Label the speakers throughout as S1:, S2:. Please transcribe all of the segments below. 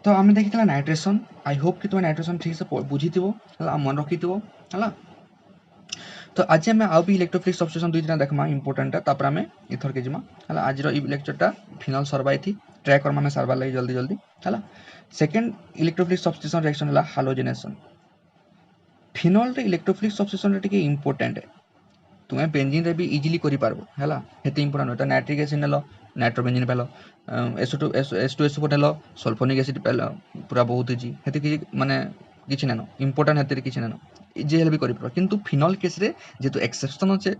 S1: तो आम देखी नाइट्रेशन। आई होप कि तुम नाइट्रेशन ठीक से बुझी मन रखी है। तो आज आम आउ भी इलेक्ट्रोफिलिक सब्स्टिट्यूशन दुई दिन देखमा इंपोर्टेंट तापर आम इथर के जिमा है। आज लेक्चरटा फिनल सरवा ये ट्राए करमा आम सारबार लगे जल्दी जल्दी है। सेकेंड इलेक्ट्रोफिलिक सब्स्टिट्यूशन रिएक्शन है हालोजेनेशन। फिनल रे इलेक्ट्रोफिलिक सब्स्टिट्यूशन टिके इंपोर्टेंट तुम्हें बेंजीन रे भी इजिली करि पारबो हैला हेते इंपोर्टेंट होता नाइट्रिक एसिड नेलो नाइट्रो बेंजीन पेलो SO2 S2SO4 नेलो सल्फोनिक एसिड पेलो पूरा बहुत इजी हेते कि माने किछि नेनो इंपोर्टेंट हेते किछि नेनो इजी हेल भी करि पारो किंतु फिनल केस रे जेतु एक्सेप्शन होचे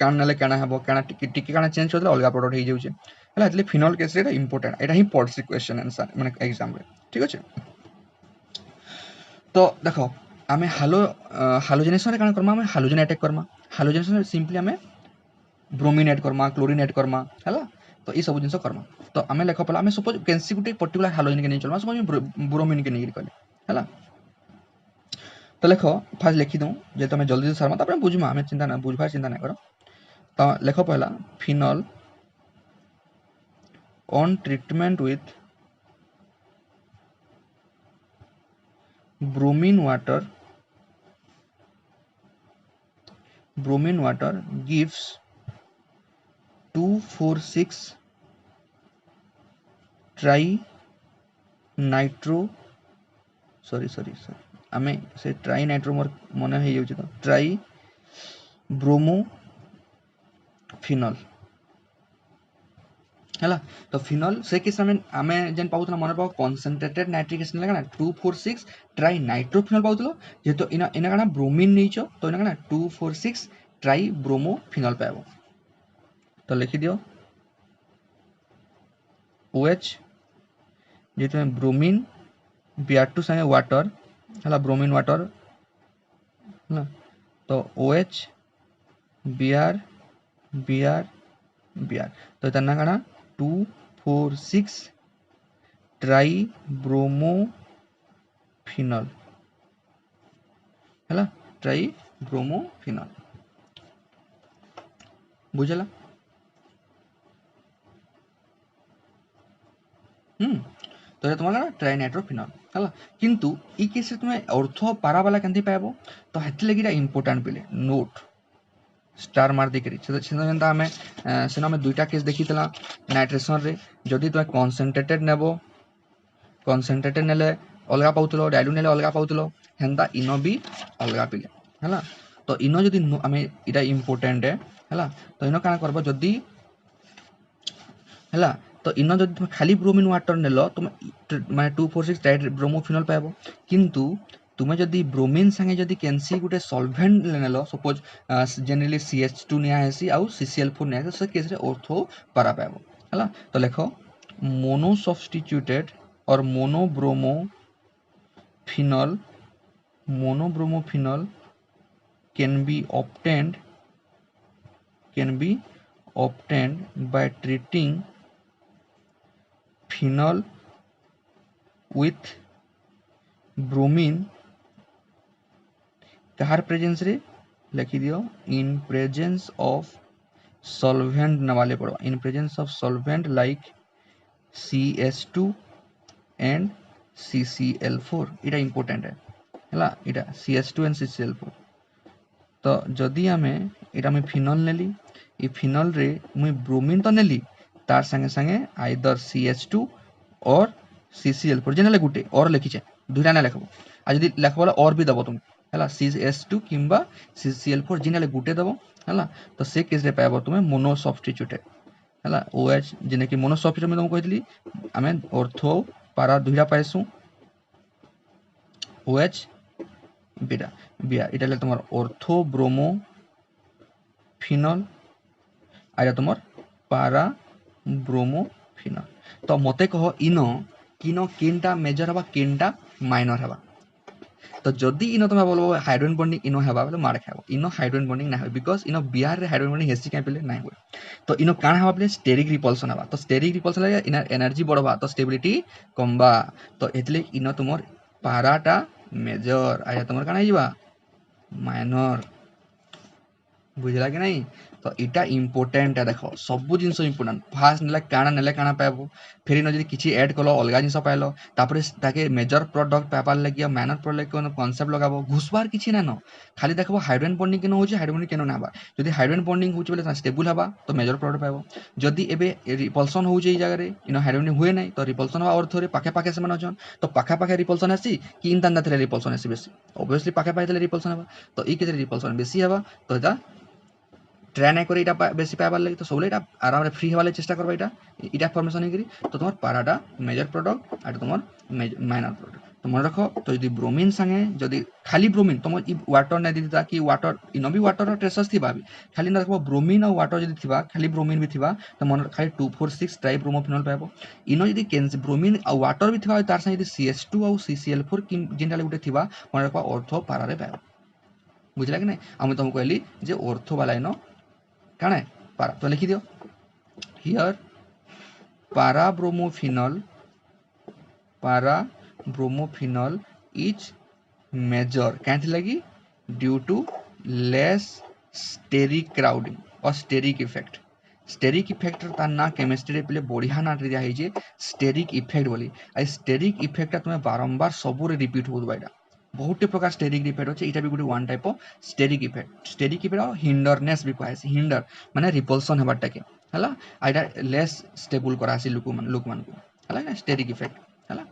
S1: कान नेले काना हबो काना टिके काना चेंज होले अलगा प्रोडक्ट हे जाउचे हैला एतले फिनल केस रे इंपोर्टेंट एटा ही पॉड्स क्वेश्चन आंसर माने एग्जाम रे ठीक अछि। तो देखो आमे हालोजेनेशन रे काना करमा आमे हालोजन अटैक करमा हालोजेनेशन सिंपली आमे bromine add Karma chlorine add Karma हैला। तो ये सब जिनस करमा तो आमे लेख पला आमे सपोज कैंसी गुटे पर्टिकुलर हालोजन के नहीं चलमा सपोज ब्रोमीन के नहीं कले हैला। तो लेख फास्ट लिखि दऊ जे तुम जल्दी सारमा तापर बुझमा आमे चिंता ना बुझबार चिंता ना करो। तो लेख पहला phenol on treatment with bromine water gives 2,4,6 trinitro sorry आमे से ट्राई नाइट्रो मोर मन हो जाउछ तो ट्राई ब्रोमो फिनल हैला। तो फिनल से केस आमे जेन पाउतला मन पाओ कंसंट्रेटेड नाइट्रिक एसिड लगा ना 2,4,6 ट्राई नाइट्रो फिनल पाउतलो जेतो इना काना ब्रोमीन नैचो तो इना काना 2,4,6 ट्राई ब्रोमो फिनल पाबो। तो लिखि दियो OH जेतो ब्रोमीन Br2 संगे वाटर हैला ब्रोमीन वाटर हैला। तो OH Br तो इतना काना 2,4,6 ट्राई ब्रोमो फिनल हैला ट्राई ब्रोमो फिनल बुझला। तो ये तुम्हारा ट्राई नाइट्रोफिनल हैला किंतु ई केस तुम अर्थ पारा वाला केंति पाबो तो हेति लगी इंपोर्टेंट बिले नोट स्टार मार देकरी जेनता हमें सेना में दुईटा केस देखितला नाइट्रेशन रे जदि तुम कंसंट्रेटेड नेबो कंसंट्रेटेड नेले अलगा पाउतलो डाइल्यूट नेले अलगा पाउतलो हेंता इनो भी अलगा पिले हैला। तो इनो जदि हमें इटा इंपोर्टेंट हैला तो इनो काना करबो जदि हैला। तो इनो जदि तुम खाली ब्रोमीन वाटर नेलो तुम माने 2,4,6 डाइट ब्रोमोफिनल पाबो किंतु तुम्हें जदि ब्रोमीन संगे जदि कैंसी गुटे सॉल्वेंट नेलो सपोज जनरली CH2 निया हेसी आउ CCl4 निया से केस रे ऑर्थो पारा पाबो हैला। तो लेखो मोनो सब्स्टिट्यूटेड और मोनोब्रोमोफिनल can be obtained by treating phenol with bromine Kahar presence रे लिखि दियो इन प्रेजेंस ऑफ सॉल्वेंट नवाले पड़ो in presence of solvent like CH2 and CCl4 इटा इंपोर्टेंट है इटा CH2 एंड CCl4। तो जदि आमे इटा मैं फिनल नेली ई फिनल रे मुई ब्रोमीन तो नेली तार संगे संगे आइदर CH2 और CCl4 जेनेले गुटे और लिखिचे दुइटा ना लिखबो आ जदि लिखबो और भी दबो तुम हैला CH2 किंबा CCl4 जेनेले गुटे दबो हैला। तो से केस रे पाबो तुमे मोनो सब्स्टिट्यूटेड हैला OH जेने कि मोनो सब्स्टिट्यूट में तुम कहतली आमे ऑर्थो पारा दुइटा पाइसु OH बीटा इटा तुम ऑर्थो ब्रोमो फिनल आया तुम पारा ब्रोमो फिनल। तो मते कह इनो किनो केनटा मेजर हबा केनटा माइनर हबा। तो जदि इनो तुम बोलबो हाइड्रोजन बॉन्डिंग इनो हबा बोले मार खाबो इनो हाइड्रोजन बॉन्डिंग ना हो बिकॉज़ इनो बिहार रे हाइड्रोजन बॉन्डिंग हेसी काय पेले ना हो। तो इनो काना हबा बोले स्टेरिक रिपल्सन हबा तो स्टेरिक रिपल्सन लगे इन एनर्जी बढ़बा तो स्टेबिलिटी कमबा तो एतले इनो तुमर पाराटा मेजर आया तुमर काना हिबा माइनर बुझला कि नहीं। तो इटा इंपोर्टेंट है देखो सब जिनस इंपोर्टेंट फास्ट नेले काना पाइबो फिर इन जदी किछि ऐड कलो अलगा जिनस पाइलो तापरे ताके मेजर प्रोडक्ट पेपर लगिया माइनर प्रोडक्ट कोन कांसेप्ट लगाबो घुसबार किछि ना न खाली देखबो हाइड्रोजन बॉन्डिंग केन होछि हाइड्रोजन केन ना बा जदी हाइड्रोजन बॉन्डिंग होछि बोले स्टेबल हबा तो मेजर प्रोडक्ट पाइबो जदी एबे रिपल्सन होछि ए जगह रे इन हाइड्रोजन हुए नै तो रिपल्सन हवा अर्थ रे पाखे पाखे से मन छन तो पाखे पाखे रिपल्सन आसी कि इन तंदा थले रिपल्सन आसी बेसी ऑब्वियसली पाखे पाखे थले रिपल्सन हबा तो ई केते रिपल्सन बेसी हबा तो एटा ट्राई नहीं करी बेसी पाइबार लगे तो सब आराम फ्री हवा चेष्टा करबा इटा फॉर्मेशन होगी तो तुम पाराटा मेजर प्रोडक्ट और तुम माइनर प्रोडक्ट तो मन रख तो यदि ब्रोमीन संगे जदि खाली ब्रोमीन तुम वाटर नहीं दीता कि वाटर इन भी वाटर ट्रेसेस थी खाली ना देखो ब्रोमीन और वाटर जदि थी खाली ब्रोमीन भी थी तो मन खाली 2,4,6 ट्राई ब्रोमोफिनॉल पाइब इन जदि ब्रोमीन और वाटर भी थी तार संगे CH2 और CCl4 जिनटा गोटे थी मन रख ऑर्थो पारारे पाइब बुझला कि नहीं आम तुमको कहली जे ऑर्थो वाला इन काना है पारा तो लिखी दियो हियर पारा ब्रोमोफिनॉल इज मेजर क्या लगी due to less steric crowding और स्टेरिक इफेक्ट तार ना केमिस्ट्री पे बढ़िया ना दिया है स्टेरिक इफेक्ट बोली आई स्टेरिक इफेक्ट तुम्हें बारंबार सबूरे रिपीट होगा यहाँ बहुत प्रकार स्टेरिक इफेक्ट अच्छे यहाँ भी गोटे one type of steric effect और हिंडरनेस भी कहे हिंडर माने रिपल्सन हबारटा के है आईटा लेस स्टेबल करासी लोक मान है स्टेरिक इफेक्ट है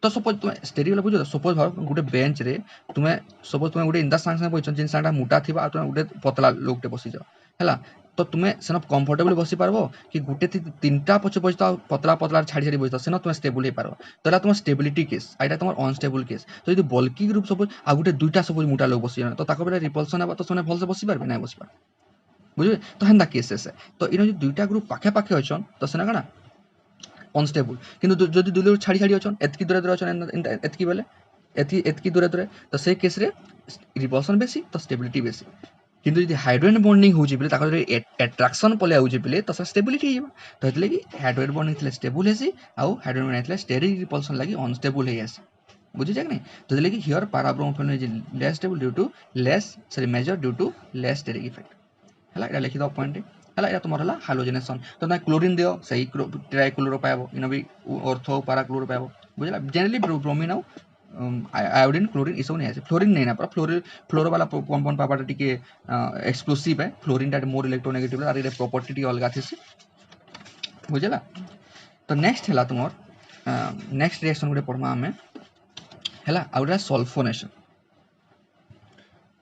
S1: तो सपोज तुम स्टेरिक वाला बुझो सपोज भाव गोटे बेंच रे तुम्हें सपोज तुम्हें गोटे इंदा सांगे बस जिन सांगटा मोटा थी तुम गोटे पतला लोकटे बसीज है तो तुम्हें सेन कंफर्टेबल बसी पारबो कि गोटे तीनटा पछे बस पतला पतला छाड़ी छाड़ी बस सेन तुम स्टेबल हो पार तो तुम स्टेबिलिटी केस आईटा तुम अनस्टेबल केस तो यदि बल्कि ग्रुप सपोज आ गोटे दुईटा सपोज मोटा लोक बसी तो ताको रिपल्सन हे तो से भल से बसी पारे ना बसी पार बुझे तो हेन्ता केसेस तो इन दुईटा ग्रुप पाखे पाखे अच्छन तो सेना काना अनस्टेबल किंतु जदि दुई लोग छाड़ी छाड़ी अच्छन एतकी दूरे दूरे अच्छन एतकी बेले एतकी दूरे दूरे तो से केस रे रिपल्सन बेसी तो स्टेबिलिटी बेसी किंतु यदि हाइड्रोजन बॉन्डिंग होची बेले ताको एट्रैक्शन पले आउची बेले तो स्टेबिलिटी हिबा तो हेतले कि हाइड्रोजन बॉन्डिंग थले स्टेबल हेसी आउ हाइड्रोजन बॉन्डिंग थले स्टेरिक रिपल्सन लागि अनस्टेबल हे आसी बुझी जाक नहीं तो हेतले कि here parabromophenol is less stable due to major due to less steric effect हला एटा लिखि दो पॉइंट हला एटा तुमर हला हालोजेनेशन तो ना क्लोरीन दियो सही ट्राइक्लोरो पाइबो इन भी ऑर्थो पारा क्लोरो पाइबो बुझला जनरली ब्रोमीन आउ आयोडीन क्लोरीन ये सब नहीं है फ्लोरीन नहीं ना पर फ्लोरो वाला कंपाउंड पापाटा टिके एक्सप्लोसिव है फ्लोरीन टा मोर इलेक्ट्रोनेगेटिव आर रे प्रॉपर्टी टिके अलगा थेसी बुझला तो नेक्स्ट हला तुमर नेक्स्ट रिएक्शन गुटे पढमा हमें हला आउडा सल्फोनेशन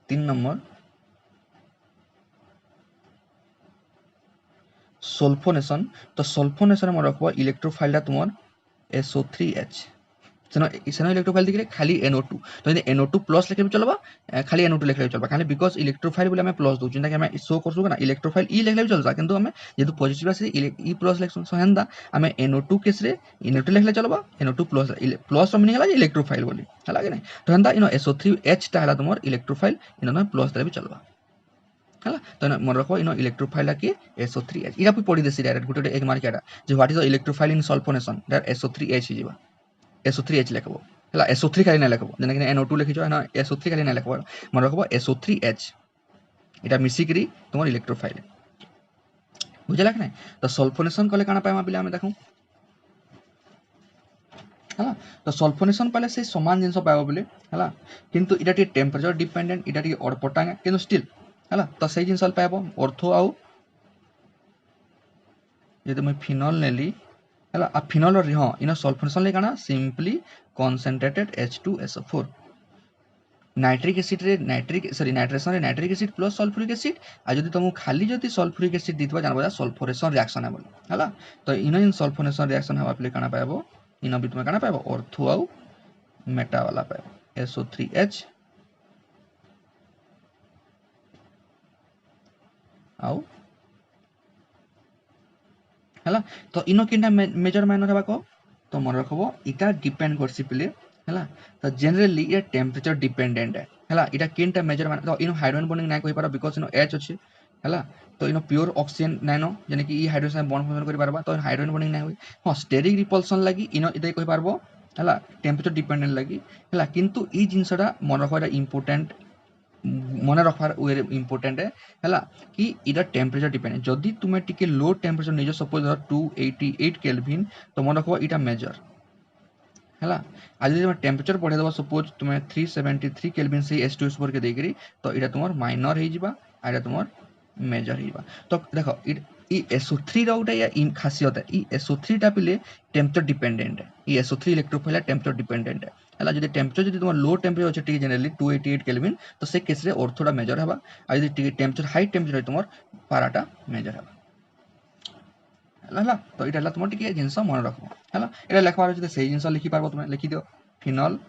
S1: 3 नंबर सल्फोनेशन तो सल्फोनेशन में रखबो इलेक्ट्रोफाइलटा तुमर SO3H सेनो इलेक्ट्रोफाइल देखले खाली NO2 तो यदि NO2 प्लस लिखे भी चलबा खाली NO2 लिखले चलबा खाली बिकॉज़ इलेक्ट्रोफाइल बोले हमें प्लस दउ चिंता कि हमें शो करसु ना इलेक्ट्रोफाइल ई लिखले भी चलसा किंतु हमें जेतु पॉजिटिव आसी ई प्लस लिखसु सो हेंदा हमें NO2 केस रे NO2 लिखले चलबा NO2 प्लस मीनिंग हला इलेक्ट्रोफाइल बोली हला कि नै तो हेंदा इन SO3H टा हला तुमर इलेक्ट्रोफाइल इन प्लस तले भी चलबा हला तो मन रखो इन इलेक्ट्रोफाइल की SO3H इरा भी पढी देसी डायरेक्ट गुटे एक मार्क एटा जे what is the electrophile in sulphonation that SO3H हिजिबा SO3H लिखबो हला SO3 खाली नै लिखबो जेना कि NO2 लिखिजो है ना SO3 खाली नै लिखबो मन रखबो SO3H इटा मिसी करी तुमर इलेक्ट्रोफाइल बुझला कि नै तो सल्फोनेशन कले काना पाइमा बिले हम देखौ हला तो सल्फोनेशन पाले से समान जिंस पाइबो बिले हला किंतु इटा टी टेंपरेचर डिपेंडेंट इटा टी अडपटांगा किंतु स्टिल हला तो सही जिंस पाइबो ऑर्थो आउ यदि मैं फिनोल नेली हला आ फिनोल रे हां इन सल्फोनेशन ले काना simply concentrated H2SO4 nitric acid रे नाइट्रेशन रे nitric acid plus sulphuric acid आ जदि तुम खाली जदि सल्फ्यूरिक एसिड दितबा जानबा सल्फोरेशन रिएक्शन हेबो हला तो इन सल्फोनेशन रिएक्शन हवा पे काना पाइबो इन भी तुम काना पाइबो ऑर्थो आउ मेटा वाला पाइबो SO3H आउ हला तो इनो किंटा मेजर माइनर हेबा को तो मन रखबो इटा डिपेंड करसी प्ले हला तो जनरली ये टेंपरेचर डिपेंडेंट है हला इटा किंटा मेजर माइनर तो इनो हाइड्रोजन बॉन्डिंग नै कोइ पारा बिकॉज़ इनो H अछि हला तो इनो प्योर ऑक्सीजन नाइनो जने कि ई हाइड्रोजन बॉन्ड फॉर्म करि पारबा तो हाइड्रोजन बॉन्डिंग नै होई हां स्टेरिक रिपल्सन लागि इनो इते कोइ पारबो हला टेंपरेचर डिपेंडेंट लागि हला किंतु ई जिंसडा मन रखबा इंपोर्टेंट मन रखबार वे इंपोर्टेंट है कि इटा टेम्परेचर डिपेंड जदि तुम टिके लो टेम्परेचर निज सपोज 288 केल्विन तो मन रख इटा मेजर है आज तुम टेम्परेचर बढ़े देव सपोज तुम 373 केल्विन से H2SO4 के देकरी तो इटा तुम माइनर हो तुम मेजर हो तो देख SO3 गोटे या खासियत है SO3 टा पिले टेम्परेचर डिपेंडेंट है SO3 इलेक्ट्रोफाइल टेम्परेचर डिपेंडेंट है जब टेम्परेचर जो तुम लो टेम्परेचर अच्छे जनरली 288 केल्विन तो से केस ऑर्थोटा मेजर है और टेम्परेचर हाई टेम्परेचर तुम पाराटा मेजर है तो ये तुम टे जिनस मन रख है लिखबार अच्छे से जिन लिखिपार तुम लिखिद phenol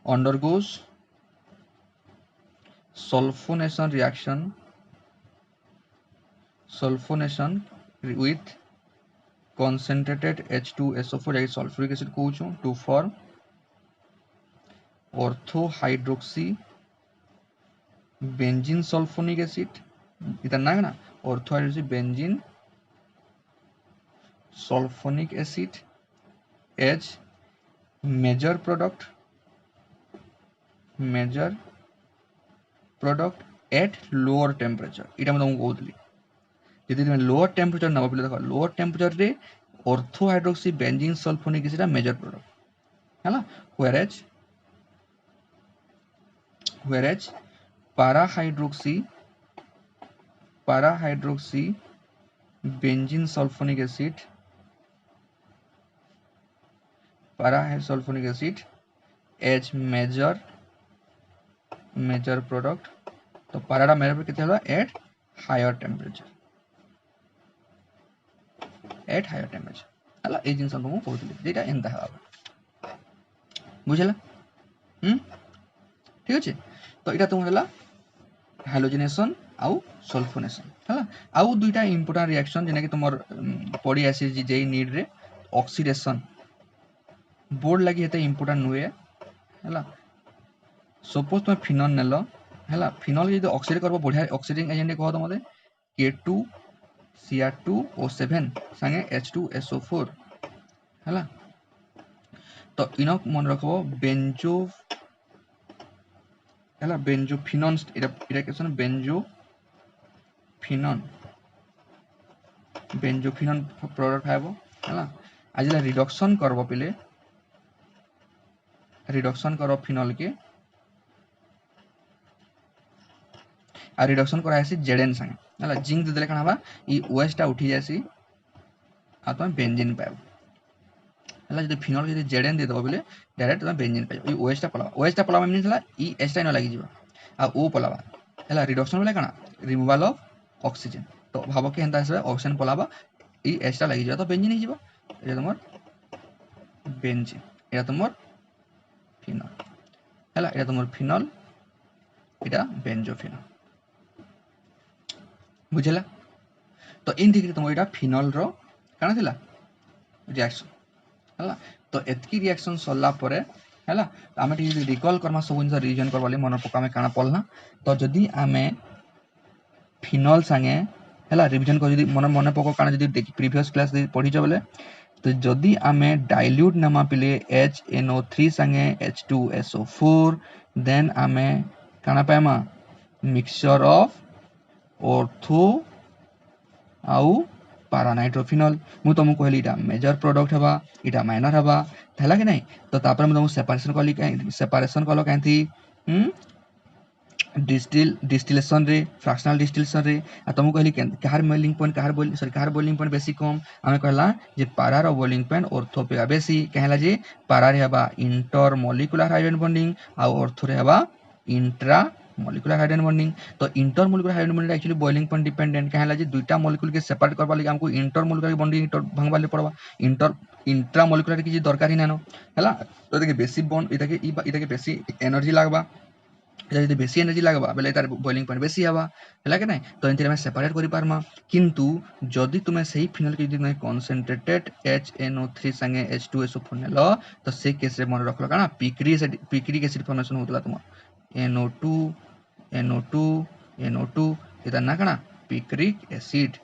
S1: undergoes sulphonation reaction with concentrated H2SO4 sulfuric acid कहूँ to form orthohydroxy benzene sulfonic acid इधर ना ना orthohydroxy benzene sulfonic acid as major product at lower temperature इटा मैं तुमको कहूली यदि तुम लोअर टेम्परेचर नब पे देख लोअर टेम्परेचर रे orthohydroxy benzene sulphonic acid major product है whereas parahydroxy benzene sulphonic acid as major product तो पाराटा मेजर कितने होला एट हायर टेम्परेचर है जिन तुमको कहते हैं एंता है बुझेला ठीक अच्छे तो यहाँ तुम है हाइलोजिनेशन आउ सल्फोनेशन है आउ दुईटा इंपोर्टेंट रिएक्शन जेना कि तुम पढ़ी आसी जे नीड रे ऑक्सीडेशन बोर्ड लगी हेते इंपोर्टेंट नुए है सपोज तुम फिनल नेल है फिनल जो ऑक्सीडेट कर बढ़िया ऑक्सीडेटिंग एजेंट कह तो मत K2 Cr2O7 संगे H2SO4 है तो इन मन रख बेंजोफिनन बेंजोफिनन प्रोडक्ट है आज रिडक्शन करब पिले रिडक्शन कर फिनल के आ रिडक्शन करा जेडेन संगे है जिंक देदेले कण हवा ई ओएस टा उठी जासी आ तुम बेंजीन पाइब है जब फिनल के जेडेन दे दब बोले डायरेक्ट तुम बेंजीन पाइब ई ओएस टा पलावा मीनिंग हला ई एस टा न लागि जिवो आ ओ पलावा है रिडक्शन बोले कण रिमूवल ऑफ ऑक्सीजन तो भाव के हेंता हिसाब ऑक्सीजन पलावा ई एस टा लागि जिवो तो बेंजीन ही जिवो ए तुम बेंजीन ए तुम फिनल है तुम फिनल इटा बेंजोफिनल बुझेला तो इन थी तुम यहाँ फिनल रो कण थिला रिएक्शन है तो एतकी रिएक्शन सरला परे है आम रिकल करमा सब जिन रिविजन करवा मन पका आम काण पढ़ना तो जदि आम फिनल संगे है रिविजन कर मन मन पक काण जदि प्रीवियस क्लास पढ़ीच बोले तो जदि आम डाइल्यूट नमा पिले HNO3 संगे H2SO4 देन आम काण पाइमा मिक्सचर ऑफ ऑर्थो आउ पारानाइट्रोफिनल मु तुमको कहली इटा मेजर प्रोडक्ट हवा इटा माइनर हवा थला कि नहीं तो तापर मैं तुमको सेपरेशन कलो कांथी डिस्टिलेशन रे फ्रैक्शनल डिस्टिलेशन रे आ तुमको कहली कहार मेलिंग पॉइंट कहार बोइलिंग पॉइंट बेसी कम आमे कहला जे पारा रो बोइलिंग पॉइंट ऑर्थो पे बेसी कहला जे पारा रे हवा इंटर मॉलिक्यूलर हाइड्रोजन बॉन्डिंग आ ऑर्थो रे हवा इंट्रा मॉलिक्यूलर हाइड्रोजन बॉन्डिंग तो inter molecular hydrogen bonding actually boiling point dependent कहला जे दुईटा मॉलिक्यूल के सेपरेट करबा लागि हमको इंटर मॉलिक्यूलर बॉन्डिंग भांगबा ले पड़बा इंट्रा मॉलिक्यूलर की दरकार ही नानो हला तो देखि बेसी बॉन्ड इटा के बेसी एनर्जी लागबा यदि बेसी एनर्जी लागबा बेले तार बॉइलिंग पॉइंट बेसी हवा हला के नै तो एंथिरे में सेपरेट करि पारमा किंतु जदि तुमे सही फिनल के जदि कंसंट्रेटेड HNO3 संगे H2SO4 नेलो तो से केस रे मन रखलो काना पिक्रिक एसिड फॉर्मेशन होतला तुम NO2 इधर ना कना पिक्रिक एसिड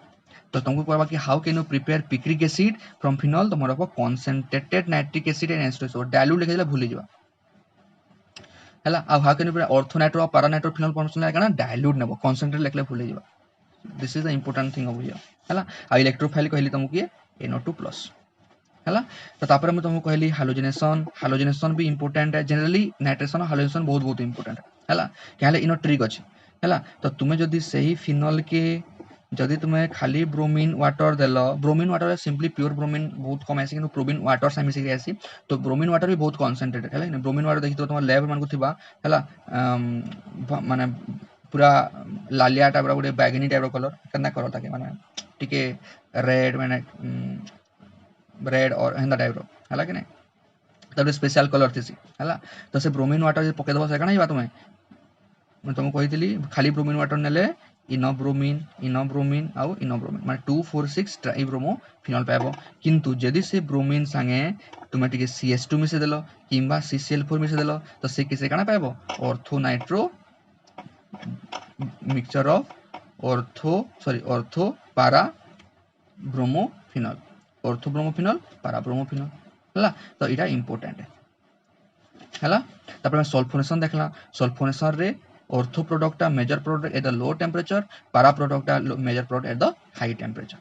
S1: तो तुमको कहबा कि how can you prepare picric acid from phenol तो more concentrated nitric acid and H2SO4 dilute लिख देला भूली जबा हैला आ हाउ कैन बी ऑर्थोनाइट्रो और पैरानाइट्रो फिनोल फॉर्मेशन है काना डाइल्यूट नेबो कंसंट्रेट लेखले भूल जाइबा this is the important thing over here हैला आ इलेक्ट्रोफाइल कहली तुमको ये NO2+ हैला तो तापर मैं तुमको कहली हालोजेनेशन भी इंपोर्टेंट है जनरली नाइट्रेशन और हालोजेनेशन बहुत बहुत इंपोर्टेंट है हैला कहले इनो ट्रिक अछि हैला तो तुमे जदी सही फिनोल के जदि तुम्हें खाली ब्रोमीन वाटर देल bromine water simply pure bromine बहुत कम आसी कि ब्रोमीन वाटर से मिसिक आसी तो ब्रोमीन वाटर भी बहुत कनसेंट्रेटेड है ब्रोमीन वाटर देखि तो तुम लैब मान थिबा हैला माने पूरा लालिया टाइप रो बैगनी टाइप रो कलर केना कलर ताके माने टिके रेड माने रेड और हेंदा टाइप रो हैला कि नै तब स्पेशल कलर थिसी हैला तो से ब्रोमीन वाटर पके दबो से काना तुम्हें मैं तुमको कही खाली ब्रोमीन वाटर नेले इनोब्रोमीन आउ इनोब्रोमीन माने 2,4,6 ट्राइब्रोमो फिनोल पाइबो किंतु जदि से ब्रोमीन संगे तुमे टिके CH2 मिसे देलो किंबा CCl4 मिसे देलो तो से किसे काना पाइबो ortho nitro mixture of ortho para bromophenol ortho bromophenol para bromophenol हला तो इटा इंपोर्टेंट है हला तापर हम सल्फोनेशन देखला सल्फोनेशन रे ortho product major product at the low temperature para product major product at the high temperature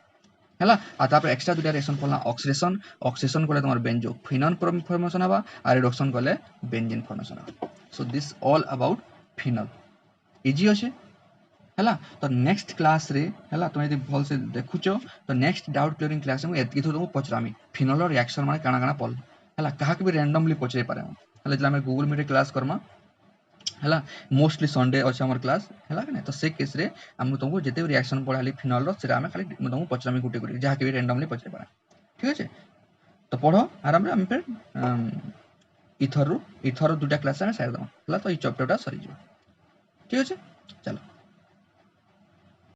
S1: हैला आ तापर एक्स्ट्रा दुटा रिएक्शन पड़ला ऑक्सीडेशन कोले तमर बेंजो फिनोल फॉर्मेशन हबा आ रिडक्शन कोले बेंजीन फॉर्मेशन हबा so this all about phenol easy अछि हैला तो नेक्स्ट क्लास रे हैला तुम यदि भल से देखुचो तो नेक्स्ट डाउट क्लियरिंग क्लास में एतकी तुमको पचरामी फिनोल रिएक्शन माने काना काना पल हैला काहा के भी रैंडमली पचरे पारे हैला जला में गूगल मीट क्लास करमा हैला मोस्टली संडे अछि हमर क्लास हैला कि नै तो से केस रे हम तुमको जते रिएक्शन पढाली फिनोल रो सेरा हम खाली तुमको पचरामी गुटे गुटे जहा के भी रैंडमली पचरे पारे ठीक अछि तो पढो आराम रे हम फिर इथर दुटा क्लास में साइड दम हैला तो ई चैप्टरटा सरी जो ठीक अछि चलो।